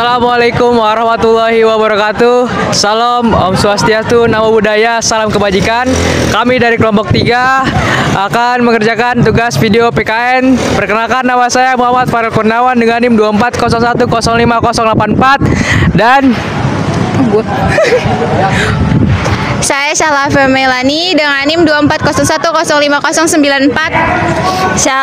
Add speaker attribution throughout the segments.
Speaker 1: Assalamualaikum warahmatullahi wabarakatuh. Salam, Om Swastiastu, Namo Buddhaya, salam kebajikan. Kami dari kelompok 3 akan mengerjakan tugas video PKN. Perkenalkan, nama saya Muhammad Farel Kurniawan dengan NIM 240105084 dan
Speaker 2: Saya Syalafa Melani dengan NIM 240105094.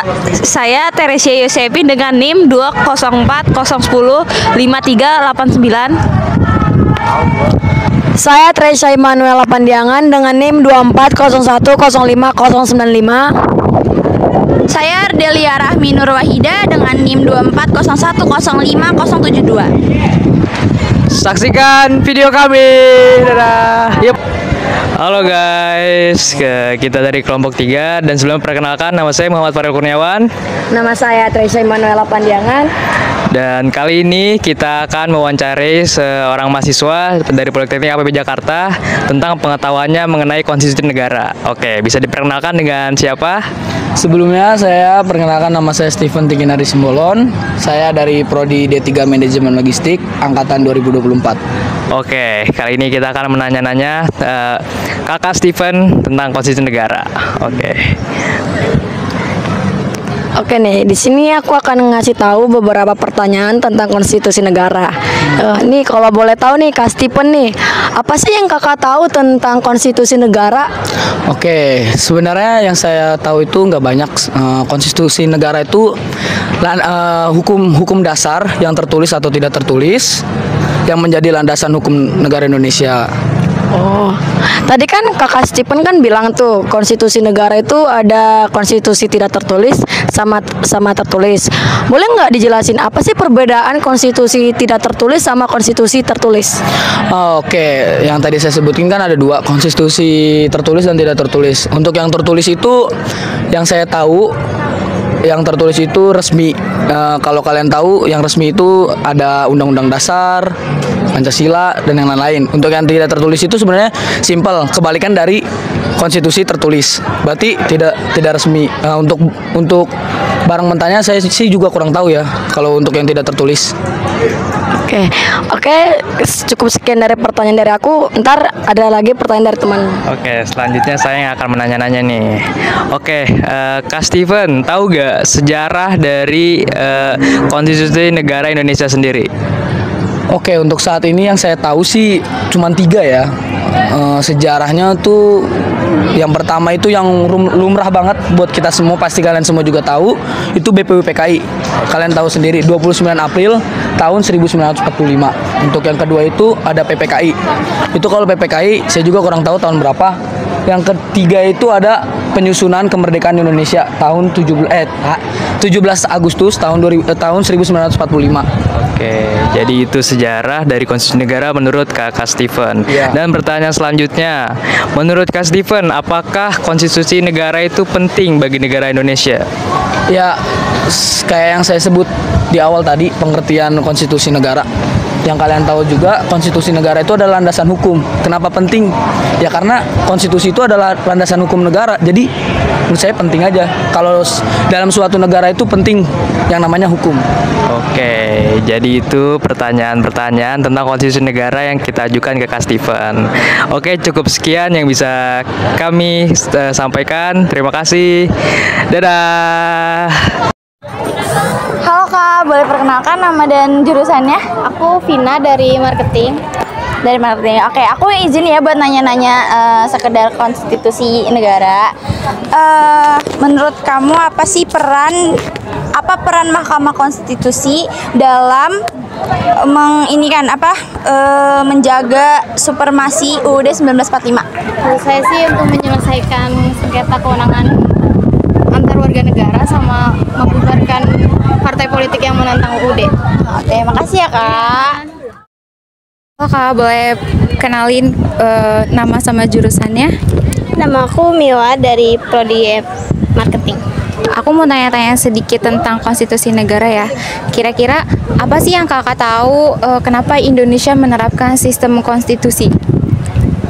Speaker 3: Saya Teresia Yosepi dengan NIM 20401053889.
Speaker 4: Saya Tresya Immanuel Pandiangan dengan NIM 240105095.
Speaker 2: Saya Ardelia Rahmi Nur Wahida dengan NIM 240105072.
Speaker 1: saksikan video kami. Dadah. Yup. Halo guys, kita dari kelompok 3 dan sebelum perkenalkan, nama saya Muhammad Farel Kurniawan.
Speaker 4: Nama saya Tresya Immanuel Pandiangan.
Speaker 1: Dan kali ini kita akan mewawancarai seorang mahasiswa dari Politeknik APB Jakarta tentang pengetahuannya mengenai konstitusi negara. Oke, bisa diperkenalkan dengan siapa?
Speaker 5: Sebelumnya saya perkenalkan, nama saya Steven Tikinari Simbolon. Saya dari Prodi D3 Manajemen Logistik angkatan 2024.
Speaker 1: Oke, kali ini kita akan menanya-nanya Kakak Steven tentang konstitusi negara.
Speaker 4: Oke nih, di sini aku akan ngasih tahu beberapa pertanyaan tentang konstitusi negara. Nih kalau boleh tahu nih Kak Stephen nih, apa sih yang kakak tahu tentang konstitusi negara?
Speaker 5: Oke, sebenarnya yang saya tahu itu nggak banyak. Konstitusi negara itu hukum dasar yang tertulis atau tidak tertulis yang menjadi landasan hukum negara Indonesia.
Speaker 4: Oh, tadi kan kakak Stephen kan bilang tuh konstitusi negara itu ada konstitusi tidak tertulis sama tertulis. Boleh nggak dijelasin apa sih perbedaan konstitusi tidak tertulis sama konstitusi tertulis?
Speaker 5: Oke, yang tadi saya sebutin kan ada dua, konstitusi tertulis dan tidak tertulis. Untuk yang tertulis itu, yang saya tahu, yang tertulis itu resmi. Kalau kalian tahu, yang resmi itu ada Undang-Undang Dasar, Pancasila, dan yang lain-lain. Untuk yang tidak tertulis itu sebenarnya simpel, kebalikan dari konstitusi tertulis. Berarti tidak resmi. Untuk barang mentahnya saya sih juga kurang tahu ya kalau untuk yang tidak tertulis.
Speaker 4: Oke, cukup sekian dari pertanyaan dari aku. Ntar ada lagi pertanyaan dari teman.
Speaker 1: Oke, selanjutnya saya yang akan menanya-nanya nih. Oke, Kak Steven, tahu gak sejarah dari konstitusi negara Indonesia sendiri?
Speaker 5: Oke, untuk saat ini yang saya tahu sih cuma 3 ya. Sejarahnya tuh yang pertama itu yang lumrah banget buat kita semua, pasti kalian semua juga tahu, itu BPUPKI. Kalian tahu sendiri, 29 April tahun 1945. Untuk yang kedua itu ada PPKI. Itu kalau PPKI saya juga kurang tahu tahun berapa. Yang ketiga itu ada penyusunan kemerdekaan Indonesia tahun 17 Agustus tahun 1945.
Speaker 1: Oke, jadi itu sejarah dari konstitusi negara menurut Kakak Steven.
Speaker 5: Ya.
Speaker 1: Dan pertanyaan selanjutnya, menurut Kak Steven, apakah konstitusi negara itu penting bagi negara Indonesia?
Speaker 5: Ya, kayak yang saya sebut di awal tadi, pengertian konstitusi negara. Yang kalian tahu juga, konstitusi negara itu adalah landasan hukum. Kenapa penting? Ya karena konstitusi itu adalah landasan hukum negara. Jadi menurut saya penting aja. Kalau dalam suatu negara itu penting yang namanya hukum.
Speaker 1: Oke, jadi itu pertanyaan-pertanyaan tentang konstitusi negara yang kita ajukan ke Kak Steven. Oke, cukup sekian yang bisa kami sampaikan. Terima kasih. Dadah.
Speaker 2: Halo Kak, boleh perkenalkan nama dan jurusannya? Aku Vina dari marketing. Oke, aku izin ya buat nanya-nanya sekedar konstitusi negara. Menurut kamu apa peran Mahkamah Konstitusi dalam menjaga supremasi UUD 1945?
Speaker 6: Menurut saya sih untuk menyelesaikan sengketa kewenangan antar warga negara sama membubarkan partai politik yang menentang UUD.
Speaker 2: Oke, makasih ya Kak.
Speaker 6: Halo Kak, boleh kenalin nama sama jurusannya?
Speaker 7: Nama aku Mila dari Prodi Marketing.
Speaker 6: Aku mau tanya-tanya sedikit tentang konstitusi negara ya. Kira-kira apa sih yang kakak tahu kenapa Indonesia menerapkan sistem konstitusi?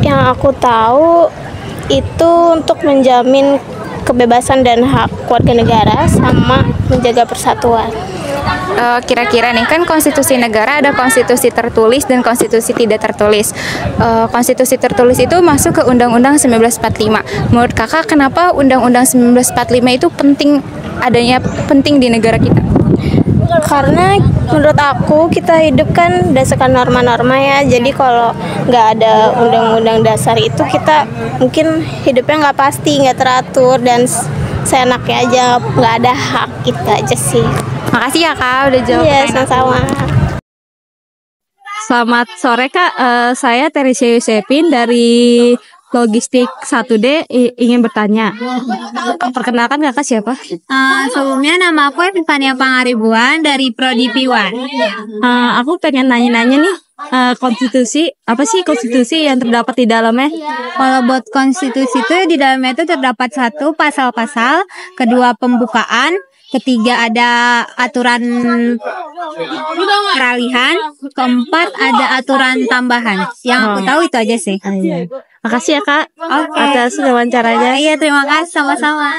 Speaker 7: Yang aku tahu itu untuk menjamin kebebasan dan hak warga negara sama menjaga persatuan.
Speaker 6: kira-kira nih kan konstitusi negara ada konstitusi tertulis dan konstitusi tidak tertulis. Konstitusi tertulis itu masuk ke Undang-Undang 1945. Menurut kakak kenapa Undang-Undang 1945 itu penting di negara kita?
Speaker 7: Karena menurut aku kita hidup kan berdasarkan norma-norma ya. Jadi kalau nggak ada undang-undang dasar itu kita mungkin hidupnya nggak pasti, nggak teratur dan seenaknya aja, nggak ada hak kita aja sih.
Speaker 6: Makasih ya Kak udah jawab.
Speaker 7: Iya, sama-sama.
Speaker 3: Selamat sore Kak, saya Teresia Yosepin dari Logistik 1D ingin bertanya. Perkenalkan kakak siapa?
Speaker 8: Sebelumnya nama aku Epifania Pangaribuan dari Prodi P1.
Speaker 3: Aku pengen nanya-nanya nih, konstitusi, apa sih konstitusi yang terdapat di dalamnya?
Speaker 8: Kalau buat konstitusi itu di dalamnya itu terdapat 1 pasal-pasal, kedua pembukaan, ketiga ada aturan peralihan, keempat ada aturan tambahan. Yang aku tahu itu aja sih.
Speaker 3: Iya. Makasih ya Kak
Speaker 8: Oke.
Speaker 3: atas wawancaranya.
Speaker 8: Iya, terima kasih sama-sama.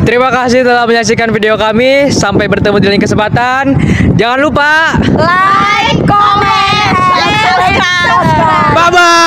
Speaker 1: Terima kasih telah menyaksikan video kami. Sampai bertemu di lain kesempatan. Jangan lupa
Speaker 2: Like, comment, subscribe.
Speaker 1: bye bye.